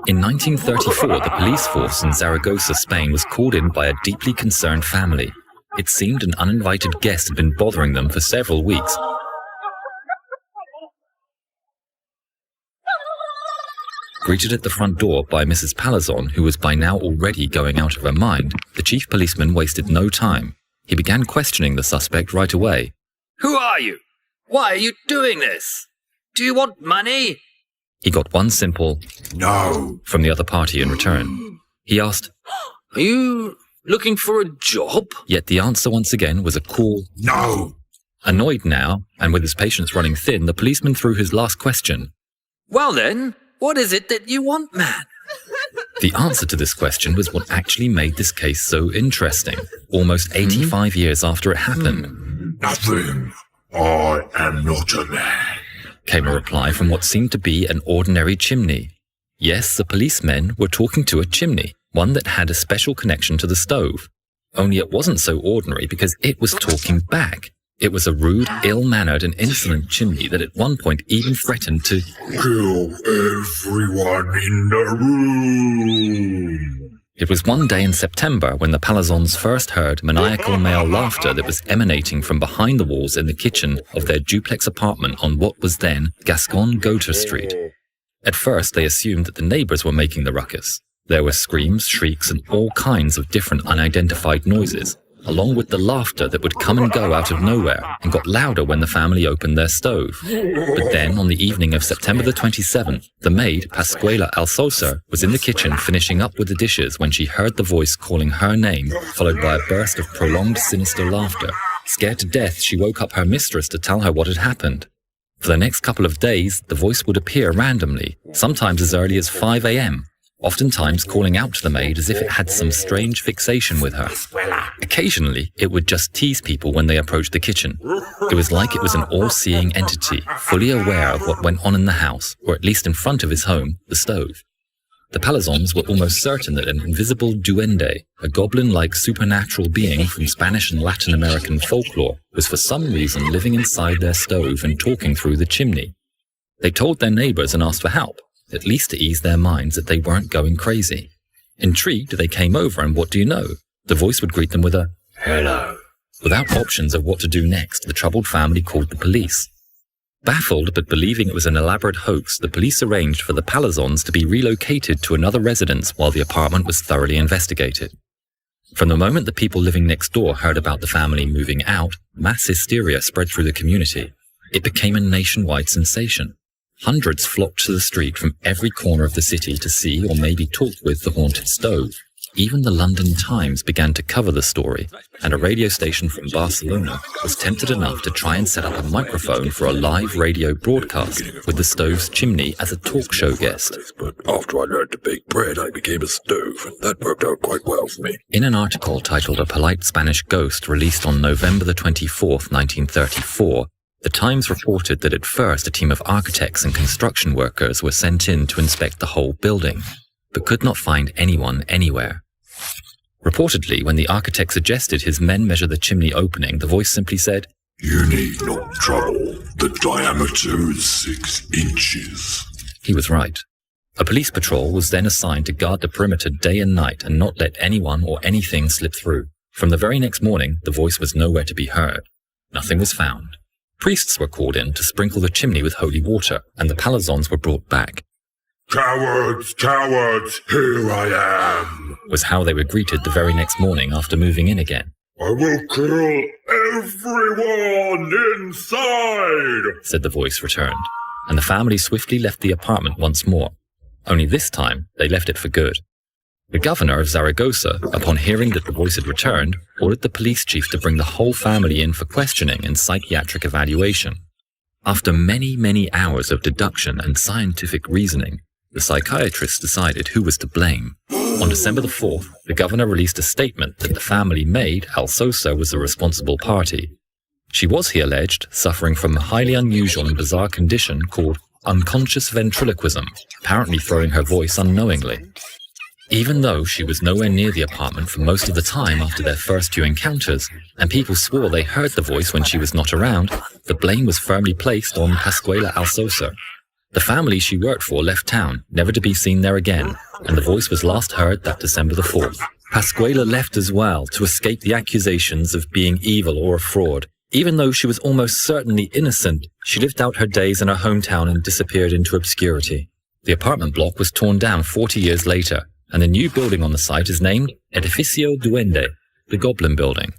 In 1934, the police force in Zaragoza, Spain was called in by a deeply concerned family. It seemed an uninvited guest had been bothering them for several weeks. Greeted at the front door by Mrs. Palazon, who was by now already going out of her mind, the chief policeman wasted no time. He began questioning the suspect right away. Who are you? Why are you doing this? Do you want money? He got one simple "No" from the other party in return. He asked, Are you looking for a job? Yet the answer once again was a cool "No." Annoyed now, and with his patience running thin, the policeman threw his last question. Well then, what is it that you want, man? The answer to this question was what actually made this case so interesting, almost 85 years after it happened. "Nothing. I am not a man," came a reply from what seemed to be an ordinary chimney. Yes, the policemen were talking to a chimney, one that had a special connection to the stove. Only it wasn't so ordinary because it was talking back. It was a rude, ill-mannered and insolent chimney that at one point even threatened to "Kill everyone in the room." It was one day in September when the Palazons first heard maniacal male laughter that was emanating from behind the walls in the kitchen of their duplex apartment on what was then Gascon Gauter Street. At first, they assumed that the neighbors were making the ruckus. There were screams, shrieks, and all kinds of different unidentified noises, along with the laughter that would come and go out of nowhere and got louder when the family opened their stove. But then, on the evening of September the 27th, the maid, Pascuala Alsosa, was in the kitchen finishing up with the dishes when she heard the voice calling her name, followed by a burst of prolonged sinister laughter. Scared to death, she woke up her mistress to tell her what had happened. For the next couple of days, the voice would appear randomly, sometimes as early as 5 a.m., oftentimes calling out to the maid as if it had some strange fixation with her. Occasionally, it would just tease people when they approached the kitchen. It was like it was an all-seeing entity, fully aware of what went on in the house, or at least in front of his home, the stove. The Palazons were almost certain that an invisible duende, a goblin-like supernatural being from Spanish and Latin American folklore, was for some reason living inside their stove and talking through the chimney. They told their neighbors and asked for help, at least to ease their minds that they weren't going crazy. Intrigued, they came over, and what do you know? The voice would greet them with a "Hello." Without options of what to do next, the troubled family called the police. Baffled but believing it was an elaborate hoax, the police arranged for the Palazons to be relocated to another residence while the apartment was thoroughly investigated. From the moment the people living next door heard about the family moving out, mass hysteria spread through the community. It became a nationwide sensation. Hundreds flocked to the street from every corner of the city to see or maybe talk with the haunted stove. Even the London Times began to cover the story, and a radio station from Barcelona was tempted enough to try and set up a microphone for a live radio broadcast with the stove's chimney as a talk show guest. "But after I learned to bake bread, I became a stove, and that worked out quite well for me." In an article titled A Polite Spanish Ghost, released on November the 24th, 1934, the Times reported that at first a team of architects and construction workers were sent in to inspect the whole building, but could not find anyone anywhere. Reportedly, when the architect suggested his men measure the chimney opening, the voice simply said, "You need not trouble. The diameter is 6 inches." He was right. A police patrol was then assigned to guard the perimeter day and night and not let anyone or anything slip through. From the very next morning, the voice was nowhere to be heard. Nothing was found. Priests were called in to sprinkle the chimney with holy water, and the Palazons were brought back. "Cowards, cowards, here I am," Was how they were greeted the very next morning after moving in again. "I will kill everyone inside," said the voice returned, and the family swiftly left the apartment once more. Only this time, they left it for good. The governor of Zaragoza, upon hearing that the voice had returned, ordered the police chief to bring the whole family in for questioning and psychiatric evaluation. After many, many hours of deduction and scientific reasoning, the psychiatrists decided who was to blame. On December the 4th, the governor released a statement that the family maid, Alsosa, was the responsible party. She was, he alleged, suffering from a highly unusual and bizarre condition called unconscious ventriloquism, apparently throwing her voice unknowingly. Even though she was nowhere near the apartment for most of the time after their first few encounters, and people swore they heard the voice when she was not around, the blame was firmly placed on Pascuala Alsosa. The family she worked for left town, never to be seen there again, and the voice was last heard that December the 4th. Pasquela left as well to escape the accusations of being evil or a fraud. Even though she was almost certainly innocent, she lived out her days in her hometown and disappeared into obscurity. The apartment block was torn down 40 years later, and the new building on the site is named Edificio Duende, the Goblin Building.